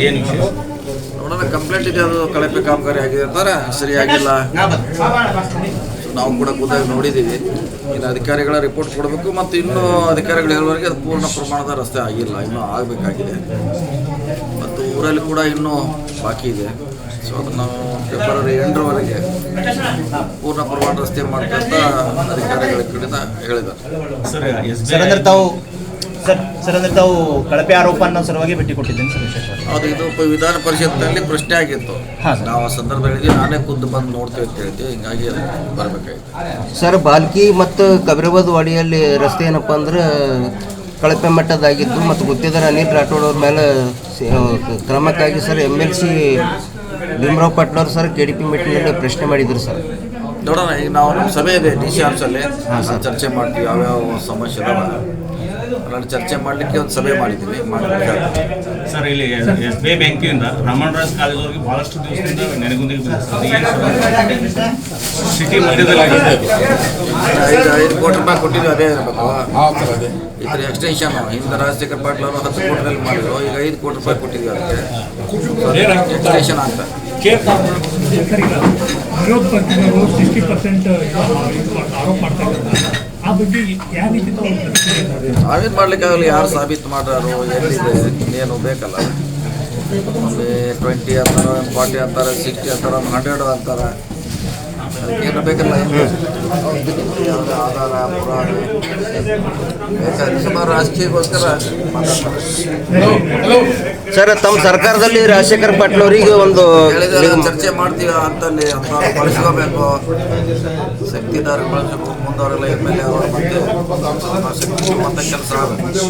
ಏನು ವಿಷಯ ನೋಡೋಣ, ಕಂಪ್ಲೇಂಟ್ ಇದೆ, ಅದು ಕಳಪೆ ಕಾಮಗಾರಿ ಆಗಿರ್ತಾರೆ, ಸರಿಯಾಗಿಲ್ಲ. ನಾವು ಕೂಡ ಖುದ್ದಾಗಿ ನೋಡಿದ್ದೀವಿ. ಇನ್ನು ಅಧಿಕಾರಿಗಳ ರಿಪೋರ್ಟ್ ಕೊಡಬೇಕು ಮತ್ತು ಇನ್ನೂ ಅಧಿಕಾರಿಗಳು ಹೇಳುವವರೆಗೆ ಅದು ಪೂರ್ಣ ಪ್ರಮಾಣದ ರಸ್ತೆ ಆಗಿಲ್ಲ, ಇನ್ನೂ ಆಗಬೇಕಾಗಿದೆ. ಮತ್ತು ಊರಲ್ಲಿ ಕೂಡ ಇನ್ನೂ ಬಾಕಿ ಇದೆ. ಸೊ ಅದನ್ನು ನಾವು ಫೆಬ್ರವರಿ 8ರವರೆಗೆ ಪೂರ್ಣ ಪ್ರಮಾಣ ರಸ್ತೆ ಮಾಡ್ಕೊಂತ ಅಧಿಕಾರಿಗಳ ಕಡೆಯಿಂದ ಹೇಳಿದ್ದಾರೆ. ಸರ್ ಅಂದ್ರೆ ತಾವು ಕಳಪೆ ಆರೋಪ ಅನ್ನೋ ಸಲುವಾಗಿ ಭೇಟಿ ಕೊಟ್ಟಿದ್ದೀನಿ ಸರ್. ವಿಶೇಷ ಅದು ಇದು ವಿಧಾನ ಪರಿಷತ್ನಲ್ಲಿ ಪ್ರಶ್ನೆ ಆಗಿತ್ತು. ನಾವು ಆ ಸಂದರ್ಭದಲ್ಲಿ ನಾನೇ ಖುದ್ದು ಬಂದು ನೋಡ್ತೀವಿ ಅಂತ ಹೇಳ್ತೀವಿ, ಹಿಂಗಾಗಿ ಬರಬೇಕಾಗಿತ್ತು. ಸರ್, ಬಾಲ್ಕಿ ಮತ್ತು ಕಬೀರಾಬಾದ್ ವಾಡಿಯಲ್ಲಿ ರಸ್ತೆ ಏನಪ್ಪ ಅಂದ್ರೆ ಕಳಪೆ ಮಟ್ಟದಾಗಿದ್ದು ಮತ್ತು ಗುತ್ತಿಗೆದಾರ ಅನಿಲ್ ರಾಠೋಡ್ ಅವ್ರ ಮೇಲೆ ಕ್ರಮಕ್ಕಾಗಿ sir MLC Bhimrao Patil sir KDP ಮೀಟಿಂಗ್ನಲ್ಲಿ ಪ್ರಶ್ನೆ ಮಾಡಿದ್ರು ಸರ್. ನೋಡೋಣ, ಈಗ ನಾವು ನಮ್ಮ ಸಭೆ ಇದೆ DC ಆಫೀಸಲ್ಲಿ, ಚರ್ಚೆ ಮಾಡ್ತೀವಿ. ಯಾವ್ಯಾವ ಸಮಸ್ಯೆ ಇದಾವೆ ಅದರಲ್ಲಿ ಚರ್ಚೆ ಮಾಡಲಿಕ್ಕೆ ಒಂದು ಸಭೆ ಮಾಡಿದ್ದೀವಿ. ಸರ್, ಇಲ್ಲಿ SBI ಬ್ಯಾಂಕಿನಿಂದ ರಾಮಣ್ರಾಜ್ ಕಾಲೇಜ್ವರೆಗೆ ಭಾಳಷ್ಟು ದಿವಸದಿಂದ ನೆನೆಗುಂದಿಗೆ ಸಿಟಿ ಮಧ್ಯದಲ್ಲಿ 5 ಕೋಟಿ ರೂಪಾಯಿ ಕೊಟ್ಟಿದ್ವಿ, ಅದೇ ಇರಬೇಕು. ಇದ್ರ ಎಕ್ಸ್ಟೆನ್ಷನ್ ಹಿಂದೆ ರಾಜಶೇಖರ್ ಪಾಟೀಲ್ ಅವರು 10 ಕೋಟಿಯಲ್ಲಿ ಮಾಡಿದ್ರು, ಈಗ 5 ಕೋಟಿ ರೂಪಾಯಿ ಕೊಟ್ಟಿದ್ವಿ. ಅದಕ್ಕೆ ಎಕ್ಸ್ಟೆನ್ಷನ್ ಅಂತ ವಿರೋಧ ಪಕ್ಷದವರು 60% ಆರೋಪ ಮಾಡ್ತಾ ಇದ್ದಾರೆ. ಆ ಬಗ್ಗೆ ಯಾವ ರೀತಿ ನಾವೇನು ಮಾಡ್ಲಿಕ್ಕಾಗಲ್ಲ. ಯಾರು ಸಾಬೀತು ಮಾಡ್ಯಾರು, ಎಲ್ಲಿದೆ, ಇನ್ನೇನು ಬೇಕಲ್ಲ. ಅಲ್ಲಿ 20 ಅಂತಾರೆ, 40 ಅಂತಾರೆ, 60 ಅಂತಾರೆ, 100 ಅಂತಾರೆ. ಅದಕ್ಕೇನು ಬೇಕಲ್ಲ, ಆಧಾರ ಪುರಾವೆ ಬೇಕಾದ್ರೆ ಸುಮಾರು ರಾಜಕೀಯಕ್ಕೋಸ್ಕರ ಸರ್, ತಮ್ಮ ಸರ್ಕಾರದಲ್ಲಿ ರಾಜಶೇಖರ್ ಪಾಟೀಲ್ ಅವರಿಗೆ ಒಂದು ಚರ್ಚೆ ಮಾಡ್ತೀವಿ ಅಂತಲ್ಲಿ ಅಂತ ಬಳಸ್ಕೋಬೇಕು. ಶಕ್ತಿದಾರ ಬಳಸಬೇಕು. ಮುಂದವರೆಲ್ಲ MLA ಅವರು ಮತ್ತೆ ಕೆಲಸ ಆಗಬೇಕು.